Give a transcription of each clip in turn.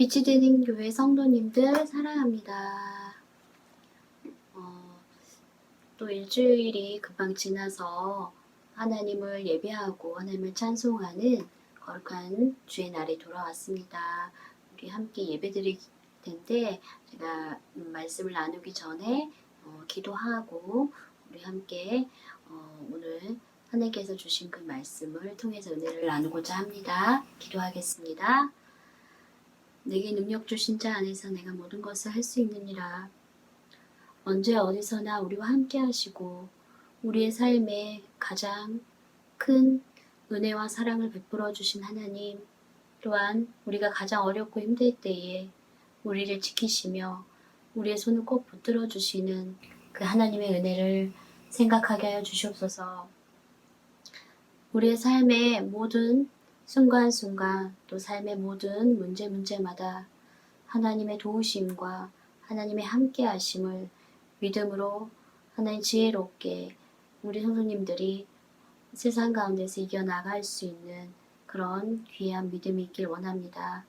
빛이 되는 교회 성도님들 사랑합니다. 또 일주일이 금방 지나서 하나님을 예배하고 하나님을 찬송하는 거룩한 주의 날이 돌아왔습니다. 우리 함께 예배드릴 텐데 제가 말씀을 나누기 전에 기도하고 우리 함께 오늘 하나님께서 주신 그 말씀을 통해서 은혜를 나누고자 합니다. 기도하겠습니다. 내게 능력 주신 자 안에서 내가 모든 것을 할 수 있느니라. 언제 어디서나 우리와 함께 하시고 우리의 삶에 가장 큰 은혜와 사랑을 베풀어 주신 하나님, 또한 우리가 가장 어렵고 힘들 때에 우리를 지키시며 우리의 손을 꼭 붙들어 주시는 그 하나님의 은혜를 생각하게 하여 주시옵소서. 우리의 삶의 모든 순간순간 또 삶의 모든 문제마다 하나님의 도우심과 하나님의 함께하심을 믿음으로 하나님 지혜롭게 우리 성도님들이 세상 가운데서 이겨나갈 수 있는 그런 귀한 믿음이 있길 원합니다.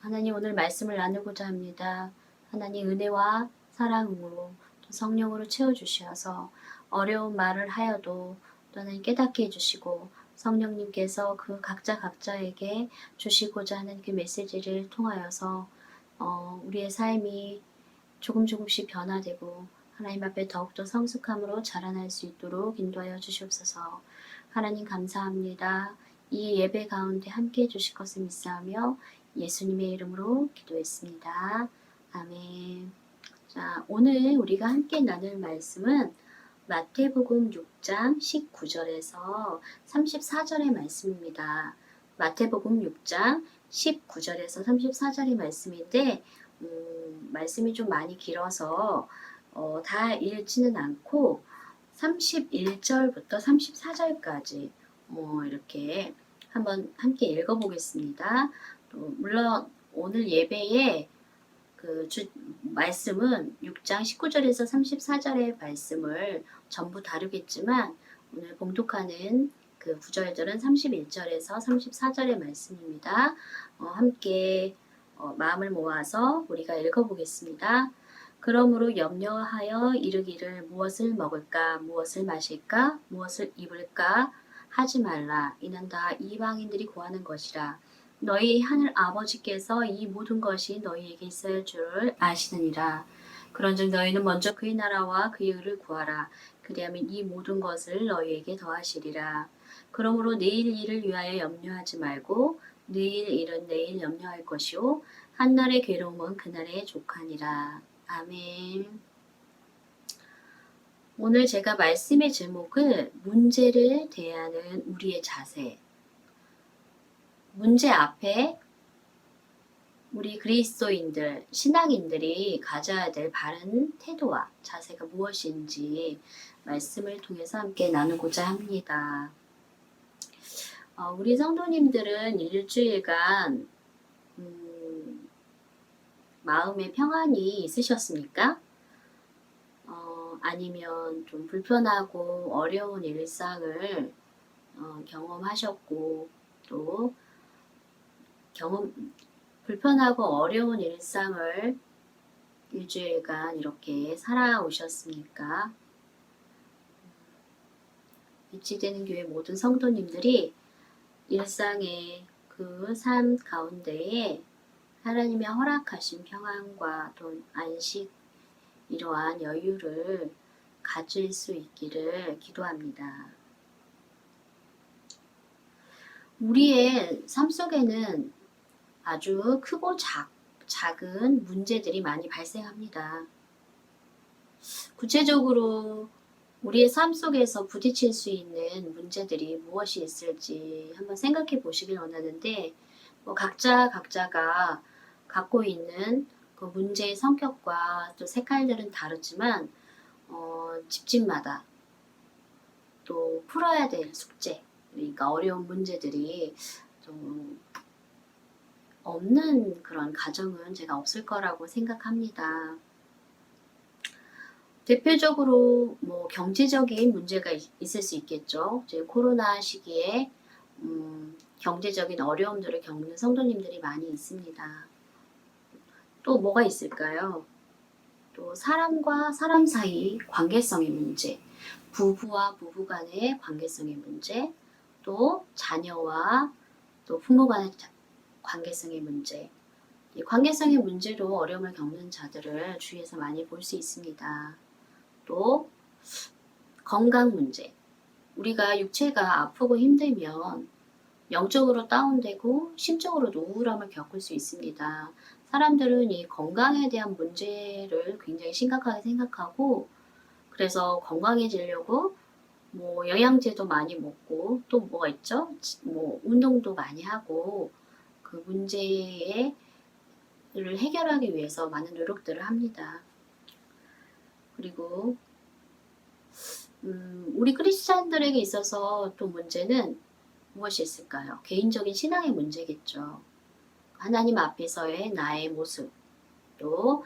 하나님 오늘 말씀을 나누고자 합니다. 하나님 은혜와 사랑으로 또 성령으로 채워주셔서 어려운 말을 하여도 또 하나님 깨닫게 해주시고 성령님께서 그 각자에게 주시고자 하는 그 메시지를 통하여서 우리의 삶이 조금씩 변화되고 하나님 앞에 더욱더 성숙함으로 자라날 수 있도록 인도하여 주시옵소서. 하나님 감사합니다. 이 예배 가운데 함께 해주실 것을 믿사하며 예수님의 이름으로 기도했습니다. 아멘. 자, 오늘 우리가 함께 나눌 말씀은 마태복음 6장 19절에서 34절의 말씀입니다. 마태복음 6장 19절에서 34절의 말씀인데 말씀이 좀 많이 길어서 다 읽지는 않고 31절부터 34절까지 이렇게 한번 함께 읽어보겠습니다. 또 물론 오늘 예배에 그 말씀은 6장 19절에서 34절의 말씀을 전부 다루겠지만 오늘 봉독하는 그 구절들은 31절에서 34절의 말씀입니다. 함께 마음을 모아서 우리가 읽어보겠습니다. 그러므로 염려하여 이르기를 무엇을 먹을까, 무엇을 마실까, 무엇을 입을까 하지 말라. 이는 다 이방인들이 구하는 것이라. 너희 하늘 아버지께서 이 모든 것이 너희에게 있을 줄 아시느니라. 그런즉 너희는 먼저 그의 나라와 그의 의를 구하라. 그리하면 이 모든 것을 너희에게 더하시리라. 그러므로 내일 일을 위하여 염려하지 말고 내일 일은 내일 염려할 것이요 한날의 괴로움은 그날의 족하니라. 아멘. 오늘 제가 말씀의 제목을 문제를 대하는 우리의 자세. 문제 앞에 우리 그리스도인들, 신앙인들이 가져야 될 바른 태도와 자세가 무엇인지 말씀을 통해서 함께 나누고자 합니다. 우리 성도님들은 일주일간 마음의 평안이 있으셨습니까? 아니면 좀 불편하고 어려운 일상을 경험하셨고 또 불편하고 어려운 일상을 일주일간 이렇게 살아오셨습니까? 빛이 되는 교회 모든 성도님들이 일상의 그 삶 가운데에 하나님의 허락하신 평안과 또 안식, 이러한 여유를 가질 수 있기를 기도합니다. 우리의 삶 속에는 아주 크고 작은 문제들이 많이 발생합니다. 구체적으로 우리의 삶 속에서 부딪힐 수 있는 문제들이 무엇이 있을지 한번 생각해 보시길 원하는데 각자가 갖고 있는 그 문제의 성격과 또 색깔들은 다르지만 집집마다 또 풀어야 될 숙제, 그러니까 어려운 문제들이 좀 없는 그런 가정은 제가 없을 거라고 생각합니다. 대표적으로 경제적인 문제가 있을 수 있겠죠. 지금 코로나 시기에 경제적인 어려움들을 겪는 성도님들이 많이 있습니다. 또 뭐가 있을까요? 또 사람과 사람 사이 관계성의 문제, 부부와 부부 간의 관계성의 문제, 또 자녀와 또 부모 간의 관계성의 문제. 이 관계성의 문제로 어려움을 겪는 자들을 주위에서 많이 볼 수 있습니다. 또 건강 문제. 우리가 육체가 아프고 힘들면 영적으로 다운되고 심적으로도 우울함을 겪을 수 있습니다. 사람들은 이 건강에 대한 문제를 굉장히 심각하게 생각하고 그래서 건강해지려고 뭐 영양제도 많이 먹고 또 뭐가 있죠? 뭐 운동도 많이 하고 그 문제를 해결하기 위해서 많은 노력들을 합니다. 그리고 우리 크리스찬들에게 있어서 또 문제는 무엇이 있을까요? 개인적인 신앙의 문제겠죠. 하나님 앞에서의 나의 모습, 또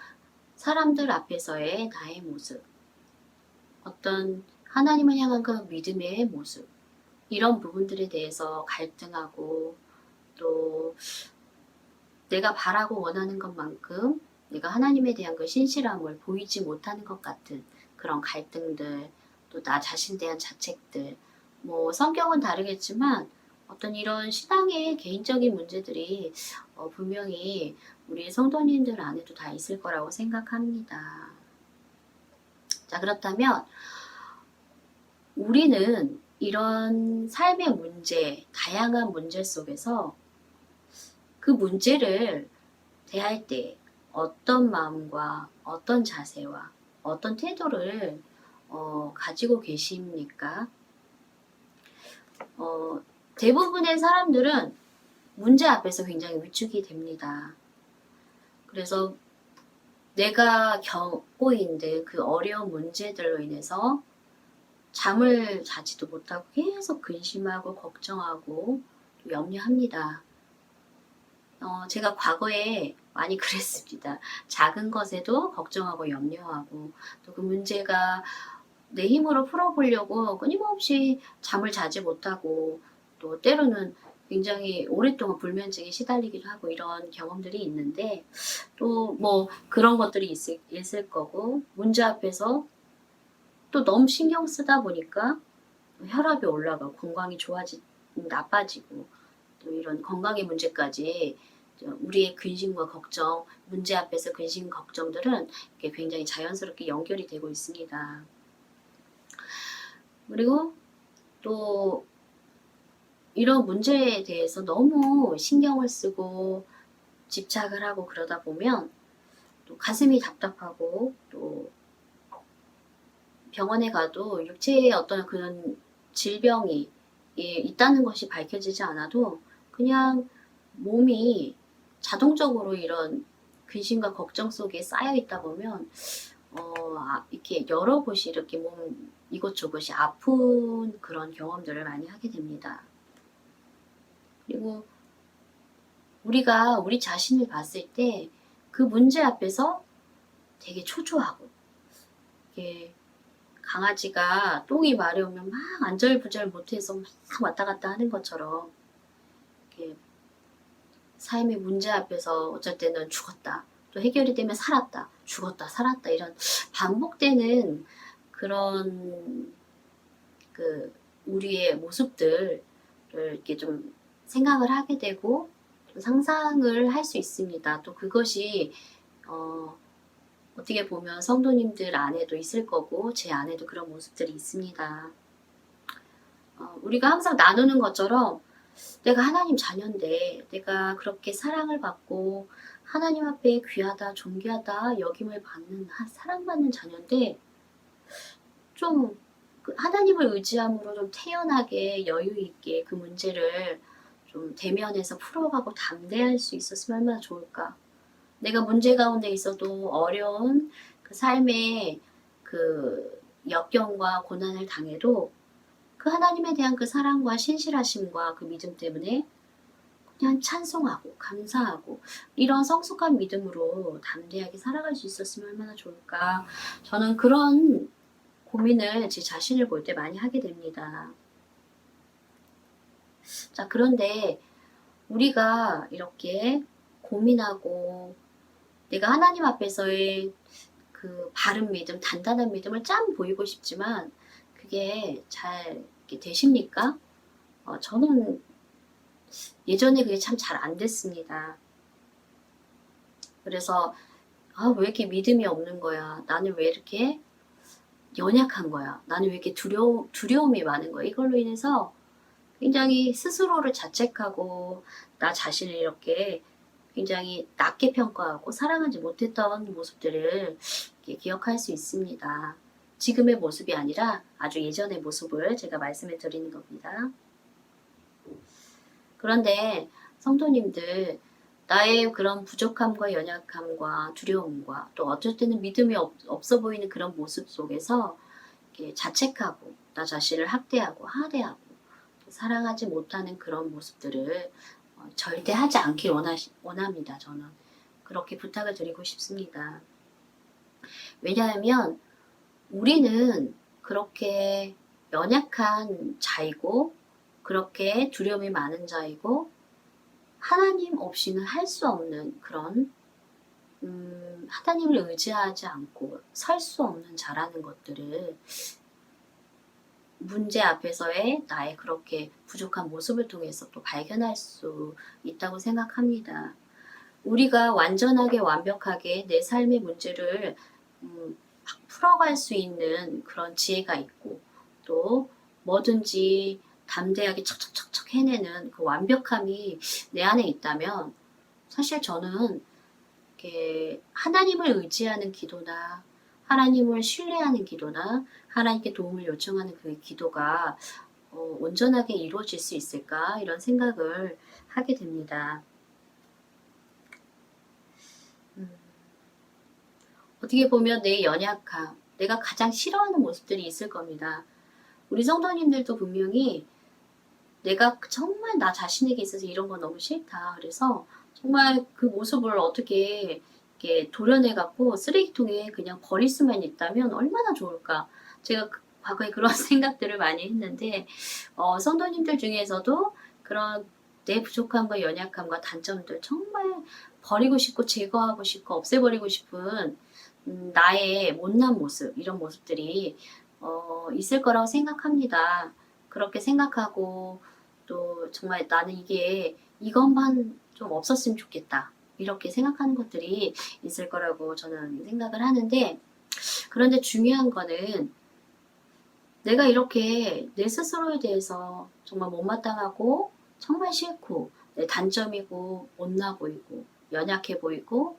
사람들 앞에서의 나의 모습, 어떤 하나님을 향한 그 믿음의 모습, 이런 부분들에 대해서 갈등하고 또 내가 바라고 원하는 것만큼 내가 하나님에 대한 그 신실함을 보이지 못하는 것 같은 그런 갈등들, 또 나 자신에 대한 자책들, 뭐 성격은 다르겠지만 어떤 이런 신앙의 개인적인 문제들이 분명히 우리 성도님들 안에도 다 있을 거라고 생각합니다. 자, 그렇다면 우리는 이런 삶의 문제, 다양한 문제 속에서 그 문제를 대할 때 어떤 마음과 어떤 자세와 어떤 태도를 가지고 계십니까? 대부분의 사람들은 문제 앞에서 굉장히 위축이 됩니다. 그래서 내가 겪고 있는 그 어려운 문제들로 인해서 잠을 자지도 못하고 계속 근심하고 걱정하고 염려합니다. 제가 과거에 많이 그랬습니다. 작은 것에도 걱정하고 염려하고 또 그 문제가 내 힘으로 풀어보려고 끊임없이 잠을 자지 못하고 또 때로는 굉장히 오랫동안 불면증에 시달리기도 하고 이런 경험들이 있는데 또 뭐 그런 것들이 있을 거고 문제 앞에서 또 너무 신경 쓰다 보니까 혈압이 올라가고 건강이 나빠지고 또 이런 건강의 문제까지 우리의 근심과 걱정, 문제 앞에서 근심, 걱정들은 굉장히 자연스럽게 연결이 되고 있습니다. 그리고 또 이런 문제에 대해서 너무 신경을 쓰고 집착을 하고 그러다 보면 또 가슴이 답답하고 또 병원에 가도 육체에 어떤 그런 질병이 있다는 것이 밝혀지지 않아도 그냥 몸이 자동적으로 이런 근심과 걱정 속에 쌓여 있다 보면 이렇게 여러 곳이 이렇게 몸 이곳저곳이 아픈 그런 경험들을 많이 하게 됩니다. 그리고 우리가 우리 자신을 봤을 때 그 문제 앞에서 되게 초조하고 이게 강아지가 똥이 마려우면 막 안절부절 못해서 막 왔다 갔다 하는 것처럼 이렇게 삶의 문제 앞에서 어쩔 때는 죽었다. 또 해결이 되면 살았다. 죽었다. 살았다. 이런 반복되는 그런 그 우리의 모습들을 이렇게 좀 생각을 하게 되고 좀 상상을 할 수 있습니다. 또 그것이 어떻게 보면 성도님들 안에도 있을 거고 제 안에도 그런 모습들이 있습니다. 우리가 항상 나누는 것처럼 내가 하나님 자녀인데 내가 그렇게 사랑을 받고 하나님 앞에 귀하다 존귀하다 여김을 받는 사랑받는 자녀인데 좀 하나님을 의지함으로 좀 태연하게 여유 있게 그 문제를 좀 대면해서 풀어가고 담대할 수 있었으면 얼마나 좋을까. 내가 문제 가운데 있어도 어려운 그 삶의 그 역경과 고난을 당해도 그 하나님에 대한 그 사랑과 신실하심과 그 믿음 때문에 그냥 찬송하고 감사하고 이런 성숙한 믿음으로 담대하게 살아갈 수 있었으면 얼마나 좋을까. 저는 그런 고민을 제 자신을 볼 때 많이 하게 됩니다. 자, 그런데 우리가 이렇게 고민하고 내가 하나님 앞에서의 그 바른 믿음, 단단한 믿음을 짠 보이고 싶지만 그게 잘 되십니까? 저는 예전에 그게 참 잘 안 됐습니다. 그래서 왜 이렇게 믿음이 없는 거야? 나는 왜 이렇게 연약한 거야? 나는 왜 이렇게 두려움이 많은 거야? 이걸로 인해서 굉장히 스스로를 자책하고 나 자신을 이렇게 굉장히 낮게 평가하고 사랑하지 못했던 모습들을 기억할 수 있습니다. 지금의 모습이 아니라 아주 예전의 모습을 제가 말씀해 드리는 겁니다. 그런데 성도님들, 나의 그런 부족함과 연약함과 두려움과 또 어쩔 때는 믿음이 없어 보이는 그런 모습 속에서 이렇게 자책하고 나 자신을 학대하고 하대하고 사랑하지 못하는 그런 모습들을 절대 하지 않길 원합니다. 저는 그렇게 부탁을 드리고 싶습니다. 왜냐하면 우리는 그렇게 연약한 자이고 그렇게 두려움이 많은 자이고 하나님 없이는 할 수 없는 그런 하나님을 의지하지 않고 설 수 없는 자라는 것들을 문제 앞에서의 나의 그렇게 부족한 모습을 통해서 또 발견할 수 있다고 생각합니다. 우리가 완전하게 완벽하게 내 삶의 문제를 풀어갈 수 있는 그런 지혜가 있고 또 뭐든지 담대하게 척척척척 해내는 그 완벽함이 내 안에 있다면 사실 저는 이렇게 하나님을 의지하는 기도나 하나님을 신뢰하는 기도나 하나님께 도움을 요청하는 그 기도가 온전하게 이루어질 수 있을까 이런 생각을 하게 됩니다. 어떻게 보면 내 연약함, 내가 가장 싫어하는 모습들이 있을 겁니다. 우리 성도님들도 분명히 내가 정말 나 자신에게 있어서 이런 건 너무 싫다. 그래서 정말 그 모습을 어떻게 이렇게 도려내갖고 쓰레기통에 그냥 버릴 수만 있다면 얼마나 좋을까. 제가 과거에 그런 생각들을 많이 했는데 성도님들 중에서도 그런 내 부족함과 연약함과 단점들 정말 버리고 싶고 제거하고 싶고 없애버리고 싶은 나의 못난 모습 이런 모습들이 있을 거라고 생각합니다. 그렇게 생각하고 또 정말 나는 이것만 좀 없었으면 좋겠다 이렇게 생각하는 것들이 있을 거라고 저는 생각을 하는데 그런데 중요한 거는 내가 이렇게 내 스스로에 대해서 정말 못마땅하고 정말 싫고 내 단점이고 못나 보이고 연약해 보이고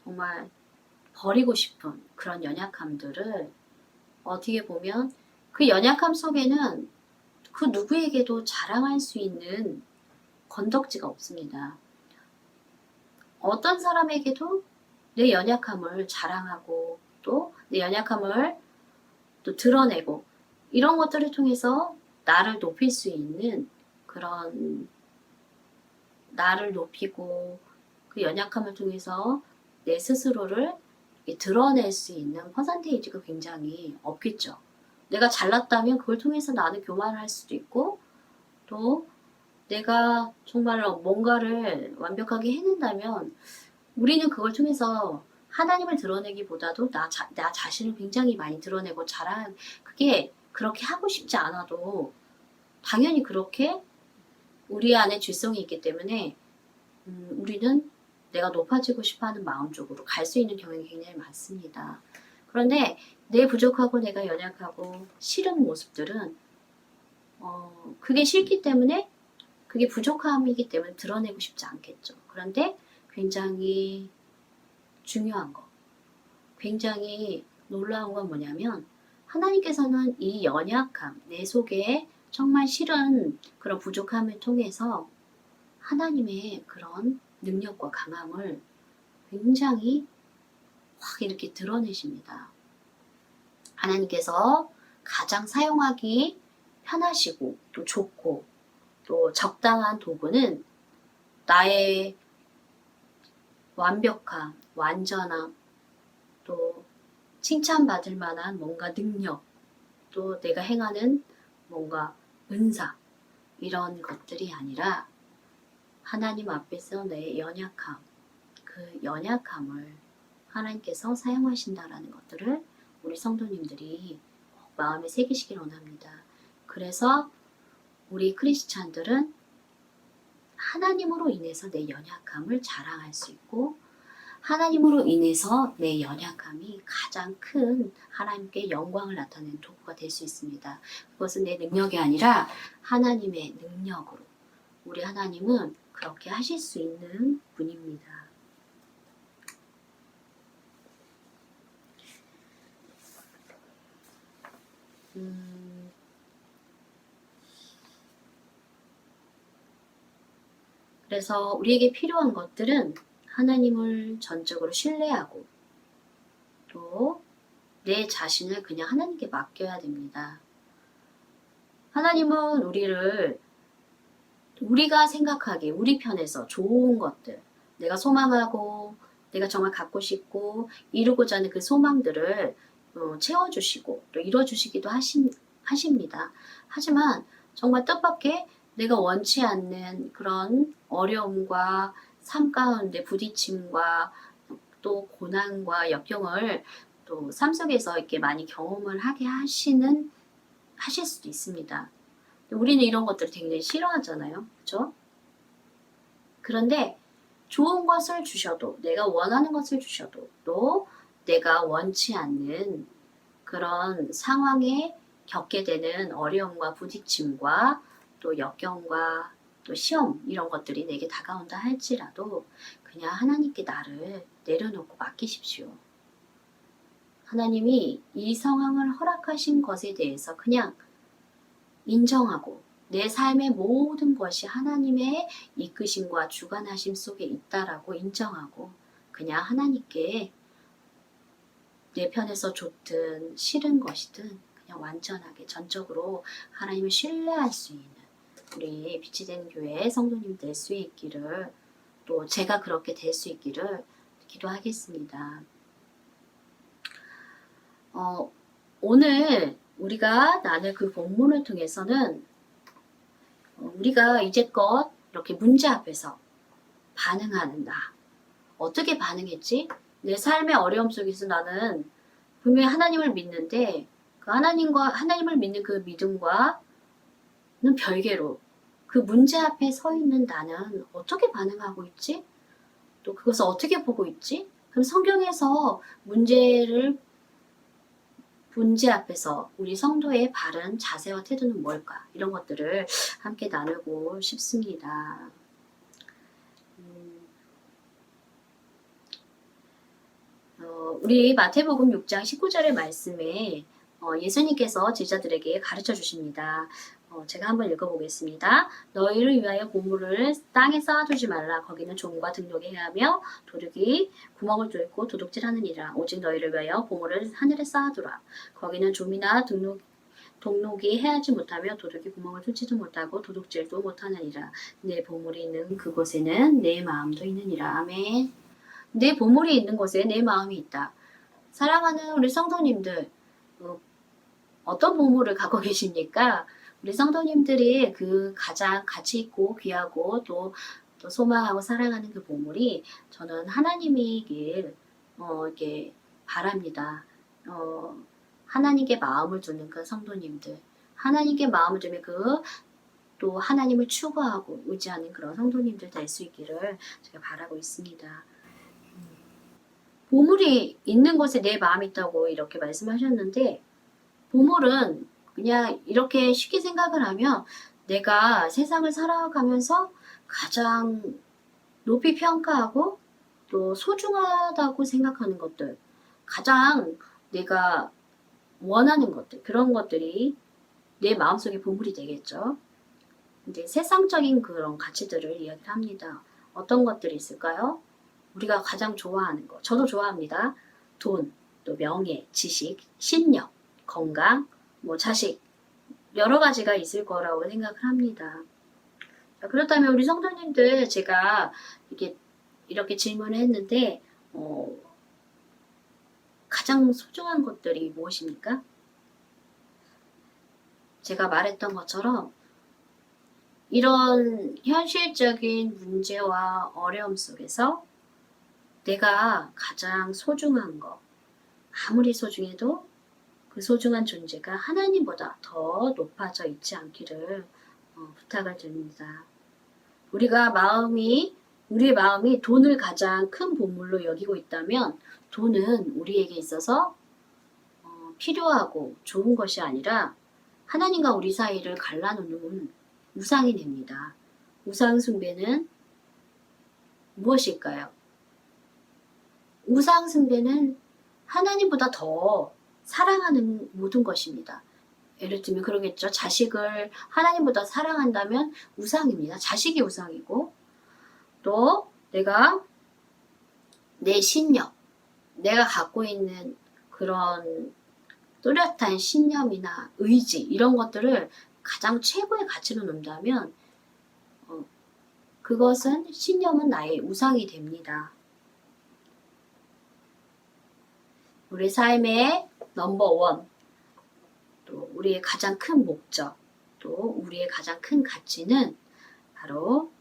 정말 버리고 싶은 그런 연약함들을 어떻게 보면 그 연약함 속에는 그 누구에게도 자랑할 수 있는 건덕지가 없습니다. 어떤 사람에게도 내 연약함을 자랑하고 또 내 연약함을 또 드러내고 이런 것들을 통해서 나를 높일 수 있는 그런 나를 높이고 그 연약함을 통해서 내 스스로를 드러낼 수 있는 퍼센테이지가 굉장히 없겠죠. 내가 잘났다면 그걸 통해서 나는 교만을 할 수도 있고 또 내가 정말 뭔가를 완벽하게 해낸다면 우리는 그걸 통해서 하나님을 드러내기보다도 나 자신을 굉장히 많이 드러내고 그게 그렇게 하고 싶지 않아도 당연히 그렇게 우리 안에 죄성이 있기 때문에 우리는 내가 높아지고 싶어하는 마음 쪽으로 갈 수 있는 경향이 굉장히 많습니다. 그런데 내 부족하고 내가 연약하고 싫은 모습들은 그게 싫기 때문에 그게 부족함이기 때문에 드러내고 싶지 않겠죠. 그런데 굉장히 중요한 거, 굉장히 놀라운 건 뭐냐면 하나님께서는 이 연약함, 내 속에 정말 싫은 그런 부족함을 통해서 하나님의 그런 능력과 강함을 굉장히 확 이렇게 드러내십니다. 하나님께서 가장 사용하기 편하시고 또 좋고 또 적당한 도구는 나의 완벽함, 완전함, 또 칭찬받을 만한 뭔가 능력, 또 내가 행하는 뭔가 은사 이런 것들이 아니라 하나님 앞에서 내 연약함, 그 연약함을 하나님께서 사용하신다라는 것들을 우리 성도님들이 꼭 마음에 새기시길 원합니다. 그래서 우리 크리스찬들은 하나님으로 인해서 내 연약함을 자랑할 수 있고, 하나님으로 인해서 내 연약함이 가장 큰 하나님께 영광을 나타내는 도구가 될 수 있습니다. 그것은 내 능력이 아니라 하나님의 능력으로, 우리 하나님은 그렇게 하실 수 있는 분입니다. 그래서 우리에게 필요한 것들은 하나님을 전적으로 신뢰하고 또 내 자신을 그냥 하나님께 맡겨야 됩니다. 하나님은 우리가 생각하기에 우리 편에서 좋은 것들, 내가 소망하고 내가 정말 갖고 싶고 이루고자 하는 그 소망들을 채워주시고 또 이뤄주시기도 하십니다. 하지만 정말 뜻밖의 내가 원치 않는 그런 어려움과 삶 가운데 부딪힘과 또 고난과 역경을 또 삶 속에서 이렇게 많이 경험을 하게 하실 수도 있습니다. 우리는 이런 것들을 굉장히 싫어하잖아요. 그렇죠? 그런데 좋은 것을 주셔도, 내가 원하는 것을 주셔도, 또 내가 원치 않는 그런 상황에 겪게 되는 어려움과 부딪힘과 또 역경과 또 시험, 이런 것들이 내게 다가온다 할지라도 그냥 하나님께 나를 내려놓고 맡기십시오. 하나님이 이 상황을 허락하신 것에 대해서 그냥 인정하고 내 삶의 모든 것이 하나님의 이끄심과 주관하심 속에 있다라고 인정하고 그냥 하나님께 내 편에서 좋든 싫은 것이든 그냥 완전하게 전적으로 하나님을 신뢰할 수 있는 우리 빛이 되는 교회 성도님 될 수 있기를, 또 제가 그렇게 될 수 있기를 기도하겠습니다. 오늘 우리가 나눌 그 본문을 통해서는 우리가 이제껏 이렇게 문제 앞에서 반응하는 나, 어떻게 반응했지? 내 삶의 어려움 속에서 나는 분명히 하나님을 믿는데 그 하나님을 믿는 그 믿음과는 별개로 그 문제 앞에 서 있는 나는 어떻게 반응하고 있지? 또 그것을 어떻게 보고 있지? 그럼 성경에서 문제 앞에서 우리 성도의 바른 자세와 태도는 뭘까? 이런 것들을 함께 나누고 싶습니다. 우리 마태복음 6장 19절의 말씀에 예수님께서 제자들에게 가르쳐 주십니다. 제가 한번 읽어보겠습니다. 너희를 위하여 보물을 땅에 쌓아두지 말라. 거기는 종과 등록이 해하며 도둑이 구멍을 뚫고 도둑질하느니라. 오직 너희를 위하여 보물을 하늘에 쌓아두라. 거기는 좀이나 동록이 해하지 못하며 도둑이 구멍을 뚫지도 못하고 도둑질도 못하느니라. 내 보물이 있는 그곳에는 내 마음도 있느니라. 아멘. 내 보물이 있는 곳에 내 마음이 있다. 사랑하는 우리 성도님들, 어떤 보물을 갖고 계십니까? 우리 성도님들이 그 가장 가치 있고 귀하고 또 소망하고 사랑하는 그 보물이 저는 하나님이길 이렇게 바랍니다. 하나님께 마음을 두는 그 성도님들, 하나님께 마음을 두면 또 하나님을 추구하고 의지하는 그런 성도님들 될 수 있기를 제가 바라고 있습니다. 보물이 있는 곳에 내 마음이 있다고 이렇게 말씀하셨는데, 보물은 그냥 이렇게 쉽게 생각을 하면 내가 세상을 살아가면서 가장 높이 평가하고 또 소중하다고 생각하는 것들, 가장 내가 원하는 것들, 그런 것들이 내 마음속에 보물이 되겠죠. 이제 세상적인 그런 가치들을 이야기를 합니다. 어떤 것들이 있을까요? 우리가 가장 좋아하는 거, 저도 좋아합니다. 돈, 또 명예, 지식, 신력, 건강, 자식, 여러 가지가 있을 거라고 생각을 합니다. 그렇다면 우리 성도님들, 제가 이렇게 질문을 했는데 가장 소중한 것들이 무엇입니까? 제가 말했던 것처럼 이런 현실적인 문제와 어려움 속에서 내가 가장 소중한 거, 아무리 소중해도 그 소중한 존재가 하나님보다 더 높아져 있지 않기를 부탁을 드립니다. 우리의 마음이 돈을 가장 큰 보물로 여기고 있다면 돈은 우리에게 있어서 필요하고 좋은 것이 아니라 하나님과 우리 사이를 갈라놓는 우상이 됩니다. 우상 숭배는 무엇일까요? 우상 숭배는 하나님보다 더 사랑하는 모든 것입니다. 예를 들면 그러겠죠. 자식을 하나님보다 사랑한다면 우상입니다. 자식이 우상이고, 또 내가 내 신념, 내가 갖고 있는 그런 뚜렷한 신념이나 의지 이런 것들을 가장 최고의 가치로 놓는다면 그것은 신념은 나의 우상이 됩니다. 우리 삶의 넘버원, 또 우리의 가장 큰 목적, 또 우리의 가장 큰 가치는 바로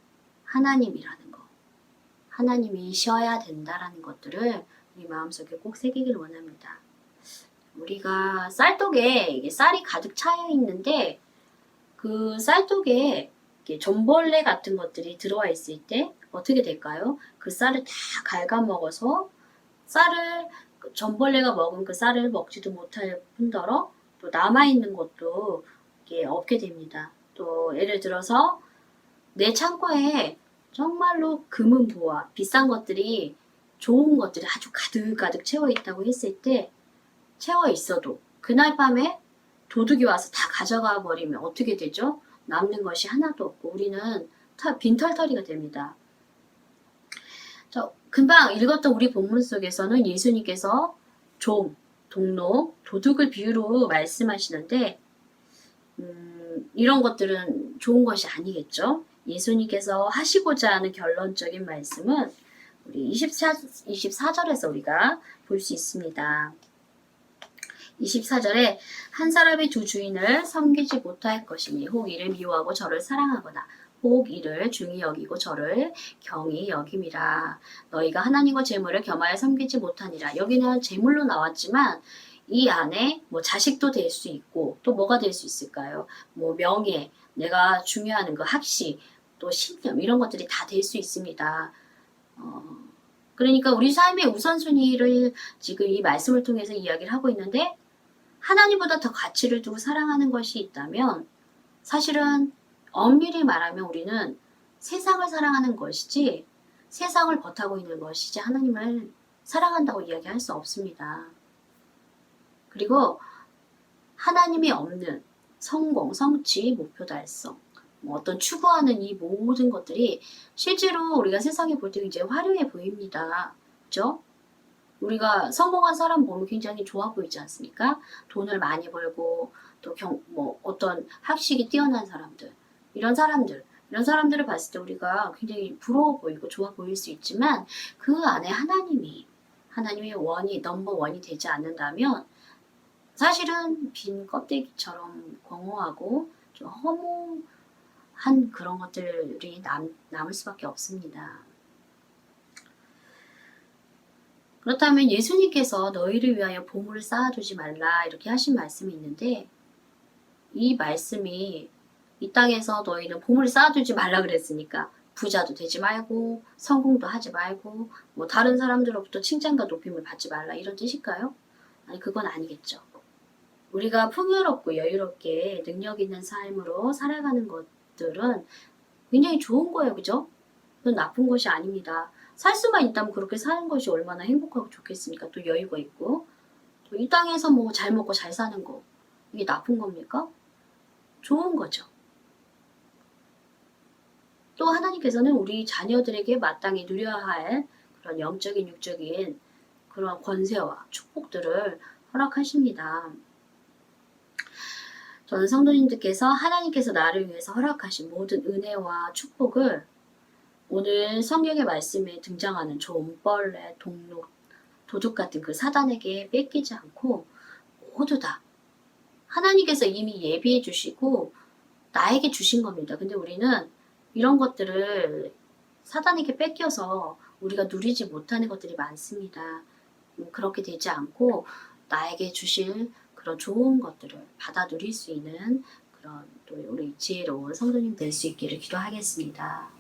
하나님이라는 거. 하나님이셔야 된다라는 것들을 우리 마음속에 꼭 새기길 원합니다. 우리가 쌀독에 이게 쌀이 가득 차여 있는데 그 쌀독에 전벌레 같은 것들이 들어와 있을 때 어떻게 될까요? 그 쌀을 다 갉아먹어서 전벌레가 먹은 그 쌀을 먹지도 못할 뿐더러 또 남아있는 것도 이게 없게 됩니다. 또 예를 들어서 내 창고에 정말로 금은 보화, 비싼 것들이 좋은 것들이 아주 가득가득 채워 있다고 했을 때 채워 있어도 그날 밤에 도둑이 와서 다 가져가 버리면 어떻게 되죠? 남는 것이 하나도 없고 우리는 빈털터리가 됩니다. 금방 읽었던 우리 본문 속에서는 예수님께서 좀, 동록, 도둑을 비유로 말씀하시는데 이런 것들은 좋은 것이 아니겠죠. 예수님께서 하시고자 하는 결론적인 말씀은 우리 24절에서 우리가 볼 수 있습니다. 24절에 한 사람이 두 주인을 섬기지 못할 것이니 혹 이를 미워하고 저를 사랑하거나 혹 이를 중히 여기고 저를 경히 여김이라. 너희가 하나님과 재물을 겸하여 섬기지 못하니라. 여기는 재물로 나왔지만 이 안에 뭐 자식도 될 수 있고 또 뭐가 될 수 있을까요? 뭐 명예, 내가 중요하는 그 학식, 또 신념 이런 것들이 다 될 수 있습니다. 그러니까 우리 삶의 우선순위를 지금 이 말씀을 통해서 이야기를 하고 있는데 하나님보다 더 가치를 두고 사랑하는 것이 있다면 사실은 엄밀히 말하면 우리는 세상을 사랑하는 것이지 세상을 버타고 있는 것이지 하나님을 사랑한다고 이야기할 수 없습니다. 그리고 하나님이 없는 성공, 성취, 목표 달성, 어떤 추구하는 이 모든 것들이 실제로 우리가 세상에 볼 때 굉장히 화려해 보입니다. 그렇죠? 우리가 성공한 사람 보면 굉장히 좋아 보이지 않습니까? 돈을 많이 벌고 또 어떤 학식이 뛰어난 사람들, 이런 사람들을 봤을 때 우리가 굉장히 부러워 보이고 좋아 보일 수 있지만 그 안에 하나님이 넘버 원이 되지 않는다면 사실은 빈 껍데기처럼 공허하고 좀 허무한 그런 것들이 남을 수밖에 없습니다. 그렇다면 예수님께서 너희를 위하여 보물을 쌓아두지 말라 이렇게 하신 말씀이 있는데 이 말씀이 이 땅에서 너희는 보물을 쌓아두지 말라 그랬으니까 부자도 되지 말고 성공도 하지 말고 뭐 다른 사람들로부터 칭찬과 높임을 받지 말라 이런 뜻일까요? 아니 그건 아니겠죠. 우리가 풍요롭고 여유롭게 능력 있는 삶으로 살아가는 것들은 굉장히 좋은 거예요. 그죠? 그건 나쁜 것이 아닙니다. 살 수만 있다면 그렇게 사는 것이 얼마나 행복하고 좋겠습니까? 또 여유가 있고 또 이 땅에서 뭐 잘 먹고 잘 사는 거 이게 나쁜 겁니까? 좋은 거죠. 또 하나님께서는 우리 자녀들에게 마땅히 누려야 할 그런 영적인 육적인 그런 권세와 축복들을 허락하십니다. 저는 성도님들께서 하나님께서 나를 위해서 허락하신 모든 은혜와 축복을 오늘 성경의 말씀에 등장하는 좀벌레, 동록, 도둑 같은 그 사단에게 뺏기지 않고 모두 다 하나님께서 이미 예비해 주시고 나에게 주신 겁니다. 근데 우리는 이런 것들을 사단에게 뺏겨서 우리가 누리지 못하는 것들이 많습니다. 그렇게 되지 않고 나에게 주실 그런 좋은 것들을 받아 누릴 수 있는 그런 또 우리 지혜로운 성도님 될 수 있기를 기도하겠습니다.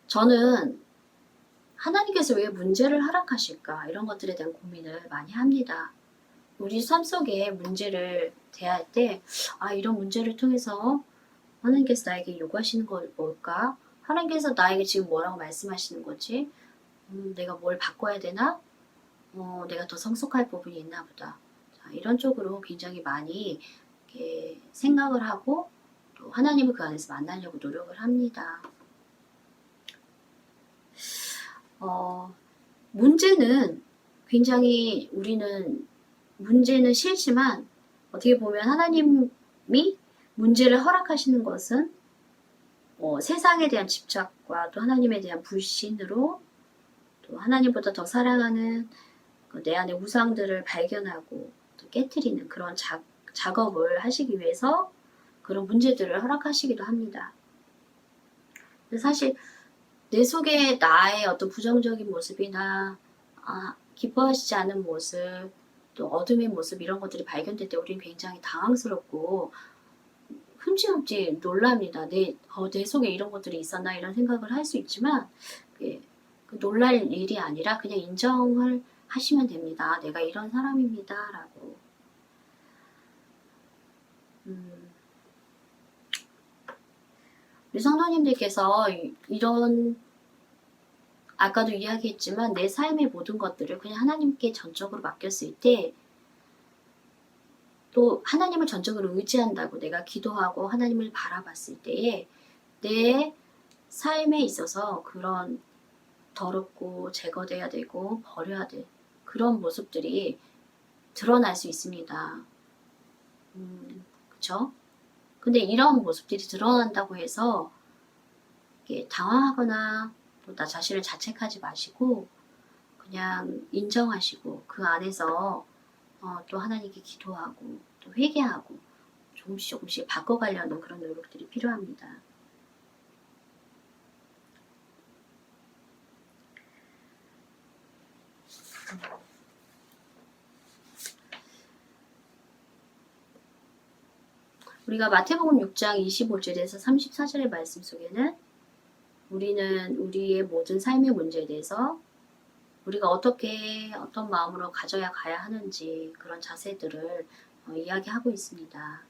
저는 하나님께서 왜 문제를 허락하실까 이런 것들에 대한 고민을 많이 합니다. 우리 삶 속에 문제를 대할 때 이런 문제를 통해서 하나님께서 나에게 요구하시는 건 뭘까? 하나님께서 나에게 지금 뭐라고 말씀하시는 거지? 내가 뭘 바꿔야 되나? 내가 더 성숙할 부분이 있나 보다. 자, 이런 쪽으로 굉장히 많이 이렇게 생각을 하고 또 하나님을 그 안에서 만나려고 노력을 합니다. 문제는 굉장히 우리는 문제는 싫지만 어떻게 보면 하나님이 문제를 허락하시는 것은 세상에 대한 집착과 또 하나님에 대한 불신으로 또 하나님보다 더 사랑하는 내 안의 우상들을 발견하고 또 깨트리는 그런 작업을 하시기 위해서 그런 문제들을 허락하시기도 합니다. 사실 내 속에 나의 어떤 부정적인 모습이나 기뻐하시지 않은 모습, 또 어둠의 모습 이런 것들이 발견될 때 우리는 굉장히 당황스럽고 흠칫흠칫 놀랍니다. 내 속에 이런 것들이 있었나 이런 생각을 할 수 있지만 놀랄 일이 아니라 그냥 인정을 하시면 됩니다. 내가 이런 사람입니다. 라고. 우리 성도님들께서 이런 아까도 이야기했지만 내 삶의 모든 것들을 그냥 하나님께 전적으로 맡겼을 때 또 하나님을 전적으로 의지한다고 내가 기도하고 하나님을 바라봤을 때에 내 삶에 있어서 그런 더럽고 제거돼야 되고 버려야 될 그런 모습들이 드러날 수 있습니다. 그쵸? 근데 이런 모습들이 드러난다고 해서 당황하거나 또 나 자신을 자책하지 마시고 그냥 인정하시고 그 안에서 또 하나님께 기도하고 또 회개하고 조금씩 바꿔가려는 그런 노력들이 필요합니다. 우리가 마태복음 6장 25절에서 34절의 말씀 속에는 우리는 우리의 모든 삶의 문제에 대해서 우리가 어떤 마음으로 가져야 가야 하는지 그런 자세들을 이야기하고 있습니다.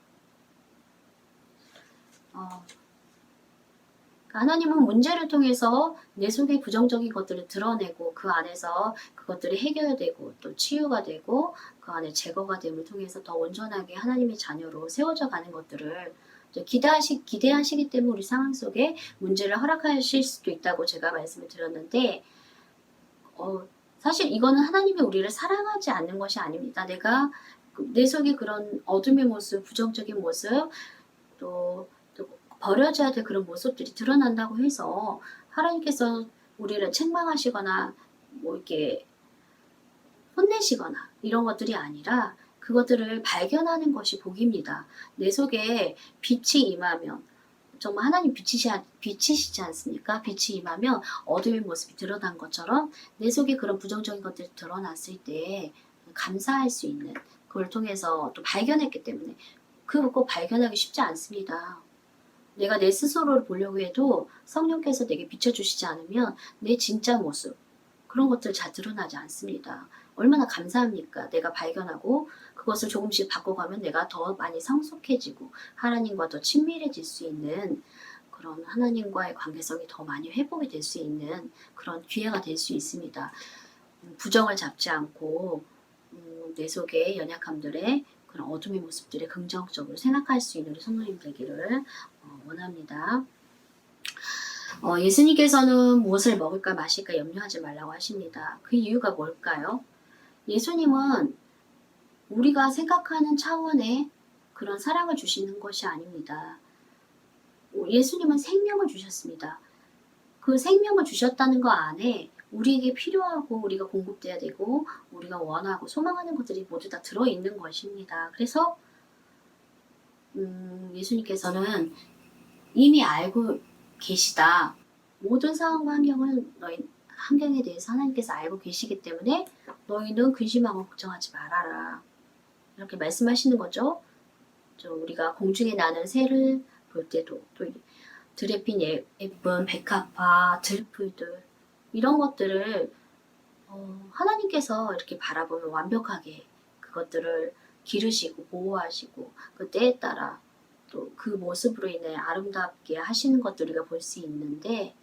하나님은 문제를 통해서 내 속의 부정적인 것들을 드러내고 그 안에서 그것들이 해결되고 또 치유가 되고 그 안에 제거가 됨을 통해서 더 온전하게 하나님의 자녀로 세워져 가는 것들을 기대하시기 때문에 우리 상황 속에 문제를 허락하실 수도 있다고 제가 말씀을 드렸는데 사실 이거는 하나님이 우리를 사랑하지 않는 것이 아닙니다. 내가 내 속에 그런 어둠의 모습, 부정적인 모습, 또 버려져야 될 그런 모습들이 드러난다고 해서 하나님께서 우리를 책망하시거나 뭐 이렇게 혼내시거나 이런 것들이 아니라 그것들을 발견하는 것이 복입니다. 내 속에 빛이 임하면 정말 하나님 빛이시지 않습니까? 빛이 임하면 어둠의 모습이 드러난 것처럼 내 속에 그런 부정적인 것들이 드러났을 때 감사할 수 있는 그걸 통해서 또 발견했기 때문에 그거 발견하기 쉽지 않습니다. 내가 내 스스로를 보려고 해도 성령께서 내게 비춰주시지 않으면 내 진짜 모습 그런 것들 잘 드러나지 않습니다. 얼마나 감사합니까? 내가 발견하고 그것을 조금씩 바꿔가면 내가 더 많이 성숙해지고 하나님과 더 친밀해질 수 있는 그런 하나님과의 관계성이 더 많이 회복이 될 수 있는 그런 기회가 될 수 있습니다. 부정을 잡지 않고 내 속의 연약함들의 그런 어둠의 모습들을 긍정적으로 생각할 수 있는 우리 성도님 되기를 원합니다. 예수님께서는 무엇을 먹을까 마실까 염려하지 말라고 하십니다. 그 이유가 뭘까요? 예수님은 우리가 생각하는 차원의 그런 사랑을 주시는 것이 아닙니다. 예수님은 생명을 주셨습니다. 그 생명을 주셨다는 것 안에 우리에게 필요하고 우리가 공급돼야 되고 우리가 원하고 소망하는 것들이 모두 다 들어있는 것입니다. 그래서 예수님께서는 이미 알고 계시다. 모든 상황과 환경은 너희 환경에 대해서 하나님께서 알고 계시기 때문에 너희는 근심하고 걱정하지 말아라. 이렇게 말씀하시는 거죠. 우리가 공중에 나는 새를 볼 때도 또 들에 핀 예쁜 백합화, 들풀들 이런 것들을 하나님께서 이렇게 바라보면 완벽하게 그것들을 기르시고 보호하시고 그 때에 따라 또 그 모습으로 인해 아름답게 하시는 것들을 우리가 볼 수 있는데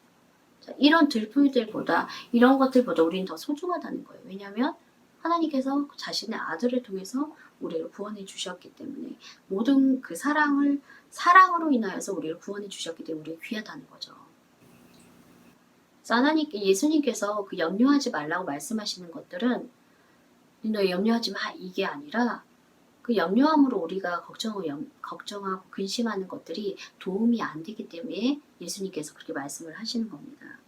이런 들풀들보다 이런 것들보다 우리는 더 소중하다는 거예요. 왜냐하면 하나님께서 자신의 아들을 통해서 우리를 구원해 주셨기 때문에 모든 그 사랑으로 인하여서 우리를 구원해 주셨기 때문에 우리가 귀하다는 거죠. 예수님께서 그 염려하지 말라고 말씀하시는 것들은 너 염려하지 마 이게 아니라 그 염려함으로 우리가 걱정하고 근심하는 것들이 도움이 안 되기 때문에 예수님께서 그렇게 말씀을 하시는 겁니다.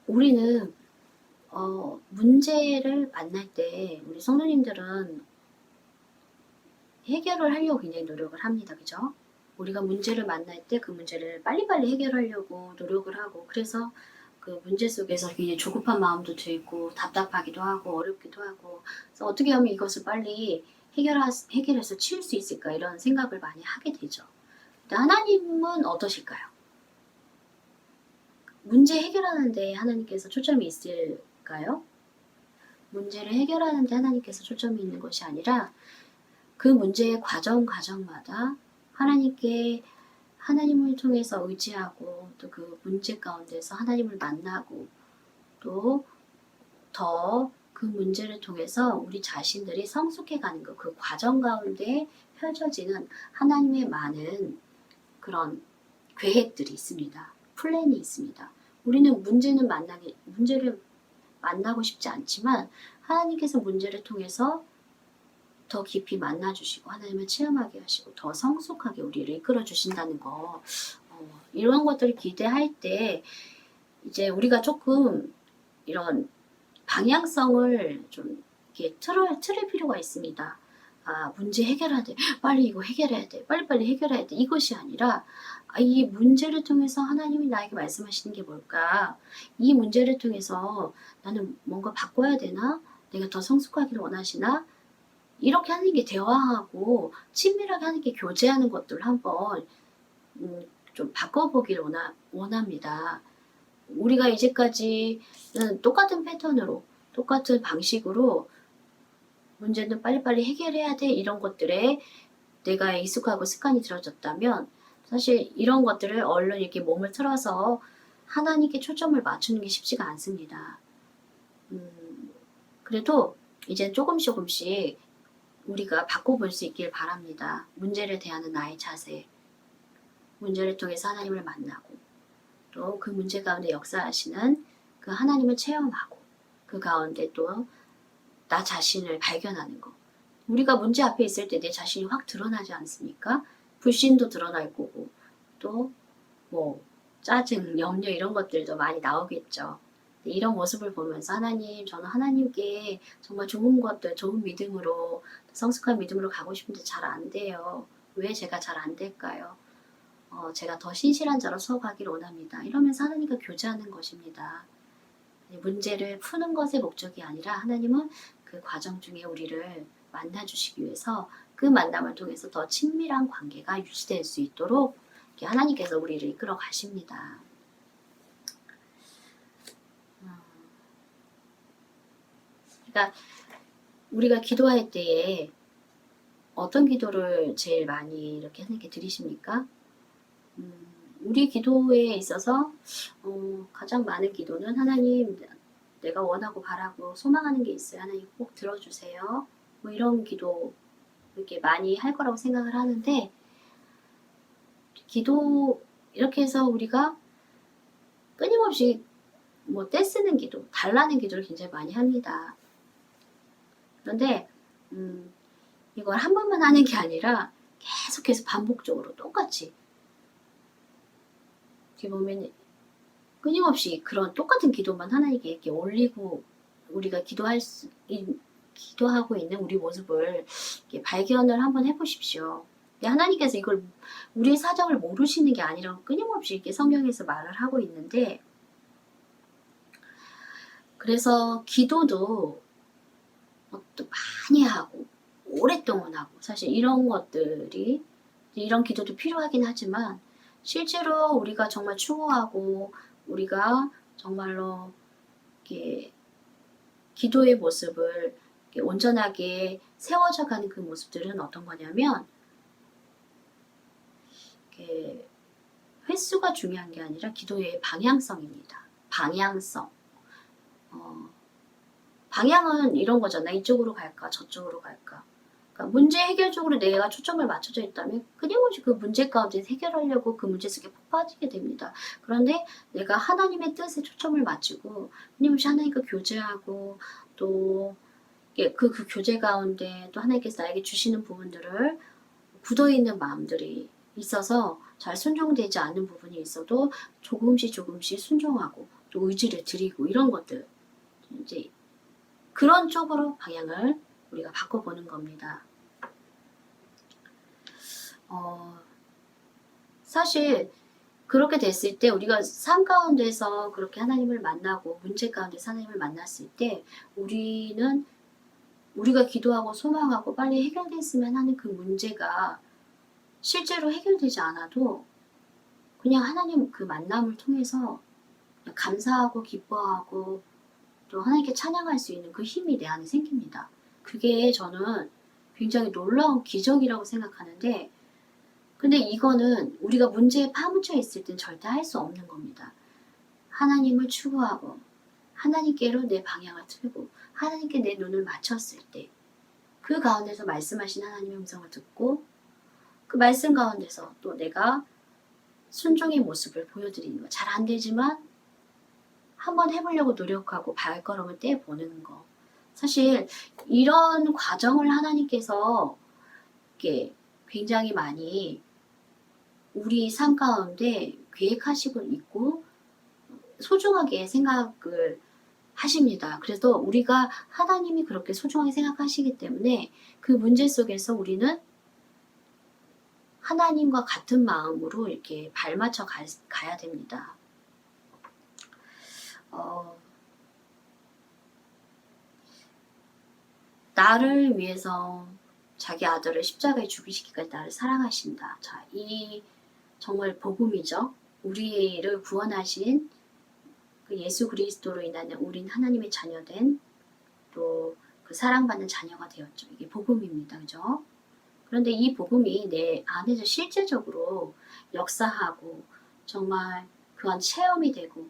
우리는 문제를 만날 때 우리 성도님들은 해결을 하려고 굉장히 노력을 합니다. 그죠? 우리가 문제를 만날 때 그 문제를 빨리빨리 해결하려고 노력을 하고 그래서 그 문제 속에서 굉장히 조급한 마음도 들고 답답하기도 하고 어렵기도 하고 그래서 어떻게 하면 이것을 빨리 해결해서 치울 수 있을까 이런 생각을 많이 하게 되죠. 근데 하나님은 어떠실까요? 문제 해결하는 데 하나님께서 초점이 있을까요? 문제를 해결하는 데 하나님께서 초점이 있는 것이 아니라 그 문제의 과정마다 하나님을 통해서 의지하고 또 그 문제 가운데서 하나님을 만나고 또 더 그 문제를 통해서 우리 자신들이 성숙해가는 그 과정 가운데 펼쳐지는 하나님의 많은 그런 계획들이 있습니다. 플랜이 있습니다. 우리는 문제를 만나고 싶지 않지만 하나님께서 문제를 통해서 더 깊이 만나주시고 하나님을 체험하게 하시고 더 성숙하게 우리를 이끌어 주신다는 거 이런 것들을 기대할 때 이제 우리가 조금 이런 방향성을 좀 이렇게 틀을 필요가 있습니다. 문제 해결해야 돼. 빨리 이거 해결해야 돼. 빨리빨리 해결해야 돼. 이것이 아니라 이 문제를 통해서 하나님이 나에게 말씀하시는 게 뭘까? 이 문제를 통해서 나는 뭔가 바꿔야 되나? 내가 더 성숙하기를 원하시나? 이렇게 하는 게 대화하고 친밀하게 하는 게 교제하는 것들을 한번 좀 바꿔보기를 원합니다. 우리가 이제까지는 똑같은 패턴으로 똑같은 방식으로 문제는 빨리빨리 해결해야 돼 이런 것들에 내가 익숙하고 습관이 들어졌다면 사실 이런 것들을 얼른 이렇게 몸을 틀어서 하나님께 초점을 맞추는 게 쉽지가 않습니다. 그래도 이제 조금씩 우리가 바꿔볼 수 있길 바랍니다. 문제를 대하는 나의 자세, 문제를 통해서 하나님을 만나고 또 그 문제 가운데 역사하시는 그 하나님을 체험하고 그 가운데 또 나 자신을 발견하는 거. 우리가 문제 앞에 있을 때 내 자신이 확 드러나지 않습니까? 불신도 드러날 거고 또 뭐 짜증, 염려 이런 것들도 많이 나오겠죠. 이런 모습을 보면서 하나님, 저는 하나님께 정말 좋은 믿음으로 성숙한 믿음으로 가고 싶은데 잘 안 돼요. 왜 제가 잘 안 될까요? 제가 더 신실한 자로 서가기를 원합니다. 이러면서 하나님과 교제하는 것입니다. 문제를 푸는 것의 목적이 아니라 하나님은 그 과정 중에 우리를 만나주시기 위해서 그 만남을 통해서 더 친밀한 관계가 유지될 수 있도록 하나님께서 우리를 이끌어 가십니다. 그러니까 우리가 기도할 때에 어떤 기도를 제일 많이 이렇게 하나님께 드리십니까? 우리 기도에 있어서 가장 많은 기도는 하나님 내가 원하고 바라고 소망하는 게 있어요. 하나님 꼭 들어주세요. 뭐 이런 기도 이렇게 많이 할 거라고 생각을 하는데 기도 이렇게 해서 우리가 끊임없이 뭐 떼쓰는 기도, 달라는 기도를 굉장히 많이 합니다. 그런데 이걸 한 번만 하는 게 아니라 계속해서 반복적으로 똑같이 어떻게 보면 끊임없이 그런 똑같은 기도만 하나님께 이렇게 올리고 우리가 기도하고 있는 우리 모습을 이렇게 발견을 한번 해보십시오. 하나님께서 이걸 우리의 사정을 모르시는 게 아니라 끊임없이 이렇게 성경에서 말을 하고 있는데, 그래서 기도도 많이 하고 오랫동안 하고 사실 이런 것들이 이런 기도도 필요하긴 하지만 실제로 우리가 정말 추구하고 우리가 정말로 이렇게 기도의 모습을 이렇게 온전하게 세워져 가는 그 모습들은 어떤 거냐면 이렇게 횟수가 중요한 게 아니라 기도의 방향성입니다. 방향성. 방향은 이런 거잖아. 이쪽으로 갈까 저쪽으로 갈까. 그러니까 문제 해결 쪽으로 내가 초점을 맞춰져 있다면 끊임없이 그 문제 가운데 해결하려고 그 문제 속에 푹 빠지게 됩니다. 그런데 내가 하나님의 뜻에 초점을 맞추고 끊임없이 하나님과 교제하고 또 그 교제 가운데 또 하나님께서 나에게 주시는 부분들을 굳어있는 마음들이 있어서 잘 순종되지 않는 부분이 있어도 조금씩 순종하고 또 의지를 드리고 이런 것들, 이제 그런 쪽으로 방향을 우리가 바꿔보는 겁니다. 사실 그렇게 됐을 때 우리가 삶 가운데서 그렇게 하나님을 만나고 문제 가운데서 하나님을 만났을 때 우리가 기도하고 소망하고 빨리 해결됐으면 하는 그 문제가 실제로 해결되지 않아도 그냥 하나님 그 만남을 통해서 감사하고 기뻐하고 또 하나님께 찬양할 수 있는 그 힘이 내 안에 생깁니다. 그게 저는 굉장히 놀라운 기적이라고 생각하는데, 근데 이거는 우리가 문제에 파묻혀 있을 땐 절대 할 수 없는 겁니다. 하나님을 추구하고 하나님께로 내 방향을 틀고 하나님께 내 눈을 맞췄을 때 그 가운데서 말씀하신 하나님의 음성을 듣고 그 말씀 가운데서 또 내가 순종의 모습을 보여드리는 거. 잘 안 되지만 한번 해보려고 노력하고 발걸음을 떼보는 거. 사실 이런 과정을 하나님께서 이렇게 굉장히 많이 우리 삶 가운데 계획하시고 있고 소중하게 생각을 하십니다. 그래서 우리가 하나님이 그렇게 소중하게 생각하시기 때문에 그 문제 속에서 우리는 하나님과 같은 마음으로 이렇게 발맞춰 가야 됩니다. 나를 위해서 자기 아들을 십자가에 죽이시기까지 나를 사랑하신다. 자, 이 정말 복음이죠. 우리를 구원하신 그 예수 그리스도로 인하여 우린 하나님의 자녀된 또 그 사랑받는 자녀가 되었죠. 이게 복음입니다. 그죠? 그런데 이 복음이 내 안에서 실제적으로 역사하고 정말 그한 체험이 되고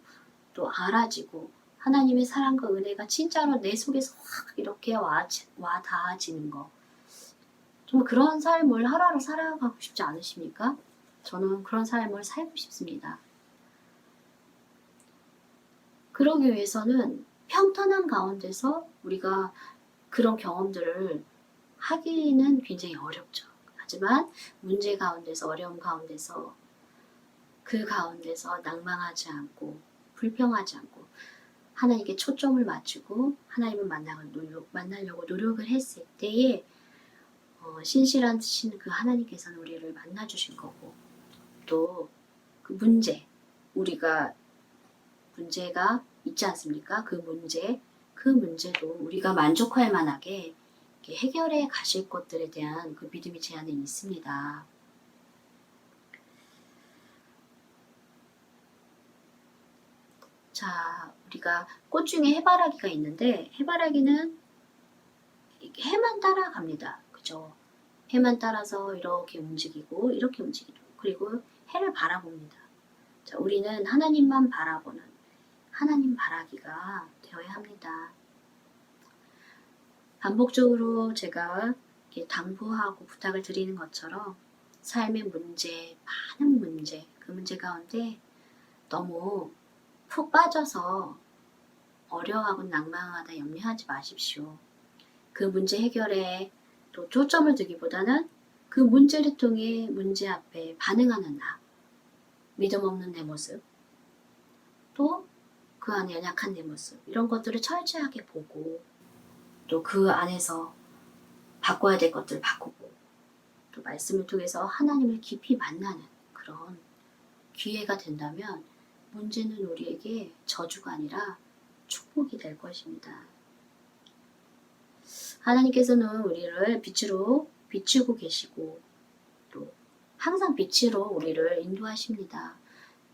또 알아지고 하나님의 사랑과 은혜가 진짜로 내 속에서 확 이렇게 와 닿아지는 거. 정말 그런 삶을 하루하루 살아가고 싶지 않으십니까? 저는 그런 삶을 살고 싶습니다. 그러기 위해서는 평탄한 가운데서 우리가 그런 경험들을 하기는 굉장히 어렵죠. 하지만 문제 가운데서 어려움 가운데서 그 가운데서 낭망하지 않고 불평하지 않고 하나님께 초점을 맞추고 하나님을 만나려고 노력을 했을 때에 신실하신 그 하나님께서는 우리를 만나주신 거고 또 그 우리가 문제가 있지 않습니까? 그 문제도 우리가 만족할 만하게 해결해 가실 것들에 대한 그 믿음이 제 안에 있습니다. 자, 우리가 꽃 중에 해바라기가 있는데 해바라기는 해만 따라갑니다. 그죠? 해만 따라서 이렇게 움직이고 이렇게 움직이고 그리고 해를 바라봅니다. 자, 우리는 하나님만 바라보는 하나님 바라기가 되어야 합니다. 반복적으로 제가 이렇게 당부하고 부탁을 드리는 것처럼 삶의 문제, 많은 문제, 그 문제 가운데 너무 푹 빠져서 어려워하고 낭망하다 염려하지 마십시오. 그 문제 해결에 또 초점을 두기보다는 그 문제를 통해 문제 앞에 반응하는 나, 믿음 없는 내 모습, 또 그 안에 연약한 내 모습, 이런 것들을 철저하게 보고 또 그 안에서 바꿔야 될 것들을 바꾸고 또 말씀을 통해서 하나님을 깊이 만나는 그런 기회가 된다면 문제는 우리에게 저주가 아니라 축복이 될 것입니다. 하나님께서는 우리를 빛으로 비추고 계시고 또 항상 빛으로 우리를 인도하십니다.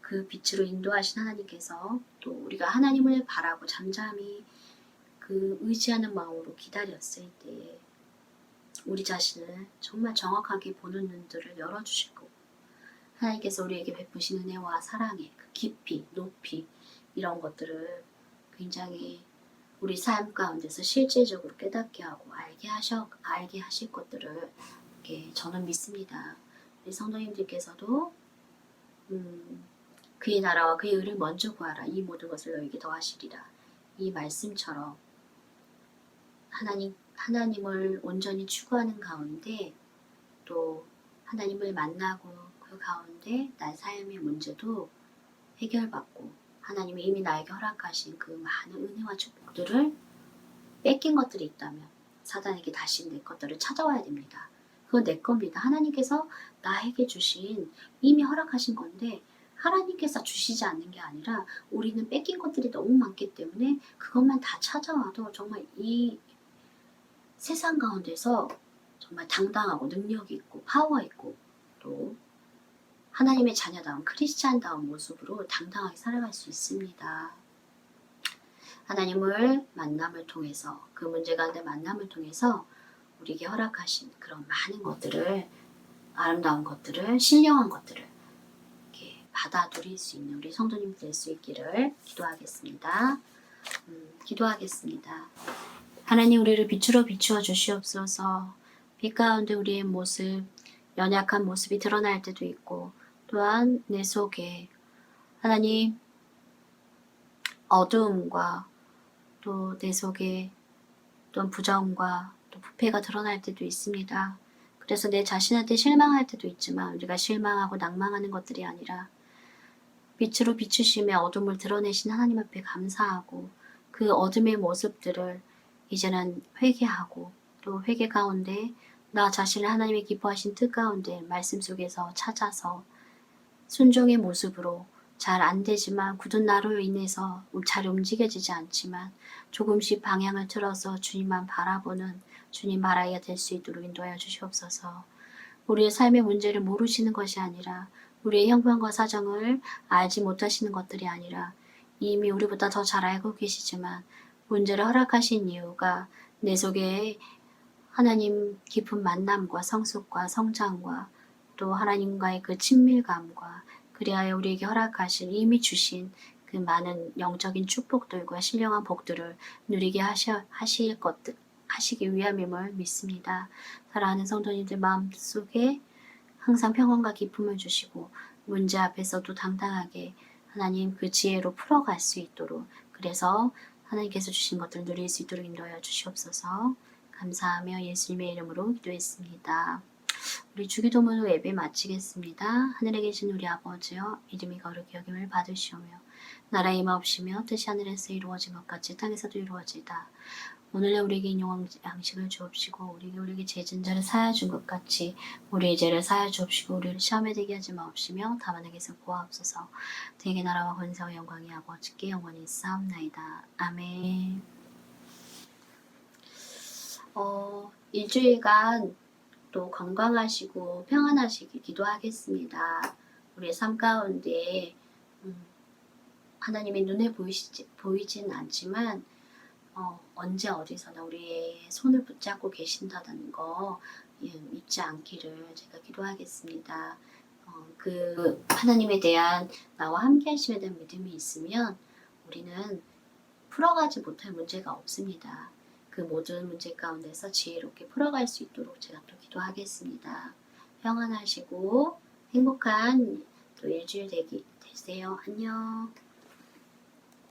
그 빛으로 인도하신 하나님께서 또 우리가 하나님을 바라고 잠잠히 그 의지하는 마음으로 기다렸을 때 우리 자신을 정말 정확하게 보는 눈들을 열어주실 거고 하나님께서 우리에게 베푸신 은혜와 사랑의 그 깊이, 높이 이런 것들을 굉장히 우리 삶 가운데서 실제적으로 깨닫게 하고 알게 하실 것들을 이렇게 저는 믿습니다. 우리 성도님들께서도 그의 나라와 그의 의를 먼저 구하라. 이 모든 것을 너에게 더하시리라. 이 말씀처럼 하나님을 온전히 추구하는 가운데 또 하나님을 만나고 그 가운데 나 삶의 문제도 해결받고 하나님이 이미 나에게 허락하신 그 많은 은혜와 축복들을 뺏긴 것들이 있다면 사단에게 다시 내 것들을 찾아와야 됩니다. 그건 내 겁니다. 하나님께서 나에게 주신 이미 허락하신 건데 하나님께서 주시지 않는 게 아니라 우리는 뺏긴 것들이 너무 많기 때문에 그것만 다 찾아와도 정말 이 세상 가운데서 정말 당당하고 능력 있고 파워 있고 또 하나님의 자녀다운 크리스찬다운 모습으로 당당하게 살아갈 수 있습니다. 하나님을 만남을 통해서 그 문제 가운데 만남을 통해서 우리에게 허락하신 그런 많은 것들을 아름다운 것들을 신령한 것들을 이렇게 받아 누릴 수 있는 우리 성도님 될 수 있기를 기도하겠습니다. 기도하겠습니다. 하나님 우리를 빛으로 비추어 주시옵소서. 빛 가운데 우리의 모습, 연약한 모습이 드러날 때도 있고 또한 내 속에 하나님 어두움과 또 내 속에 또한 부정과 또 부패가 드러날 때도 있습니다. 그래서 내 자신한테 실망할 때도 있지만 우리가 실망하고 낭망하는 것들이 아니라 빛으로 비추시며 어둠을 드러내신 하나님 앞에 감사하고 그 어둠의 모습들을 이제는 회개하고 또 회개 가운데 나 자신을 하나님의 기뻐하신 뜻 가운데 말씀 속에서 찾아서 순종의 모습으로 잘 안 되지만 굳은 나로 인해서 잘 움직여지지 않지만 조금씩 방향을 틀어서 주님만 바라보는 주님 말아야 될 수 있도록 인도하여 주시옵소서. 우리의 삶의 문제를 모르시는 것이 아니라 우리의 형편과 사정을 알지 못하시는 것들이 아니라 이미 우리보다 더 잘 알고 계시지만 문제를 허락하신 이유가 내 속에 하나님 깊은 만남과 성숙과 성장과 또 하나님과의 그 친밀감과 그리하여 우리에게 허락하신 이미 주신 그 많은 영적인 축복들과 신령한 복들을 누리게 하시기 위함임을 믿습니다. 사랑하는 성도님들 마음속에 항상 평안과 기쁨을 주시고 문제 앞에서도 당당하게 하나님 그 지혜로 풀어갈 수 있도록 그래서 하나님께서 주신 것들을 누릴 수 있도록 인도하여 주시옵소서. 감사하며 예수님의 이름으로 기도했습니다. 우리 주기도문으로 예배 마치겠습니다. 하늘에 계신 우리 아버지여 이름이 거룩히 여김을 받으시오며 나라의 임하옵시며 뜻이 하늘에서 이루어진 것 같이 땅에서도 이루어지이다. 오늘날 우리에게 인용 양식을 주옵시고 우리에게 죄진 자를 사하여 준 것 같이 우리의 죄를 사하여 주옵시고 우리를 시험에 들게 하지 마옵시며 다만 에게서 구하옵소서. 대개 나라와 권세와 영광이 아버지께 영원히 있사옵나이다. 아멘. 일주일간 또 건강하시고 평안하시길 기도하겠습니다. 우리의 삶 가운데 하나님의 눈에 보이진 않지만 언제 어디서나 우리의 손을 붙잡고 계신다는 거 잊지 않기를 제가 기도하겠습니다. 그 하나님에 대한 나와 함께 하심에 대한 믿음이 있으면 우리는 풀어가지 못할 문제가 없습니다. 그 모든 문제 가운데서 지혜롭게 풀어갈 수 있도록 제가 또 기도하겠습니다. 평안하시고 행복한 또 일주일 되세요. 안녕.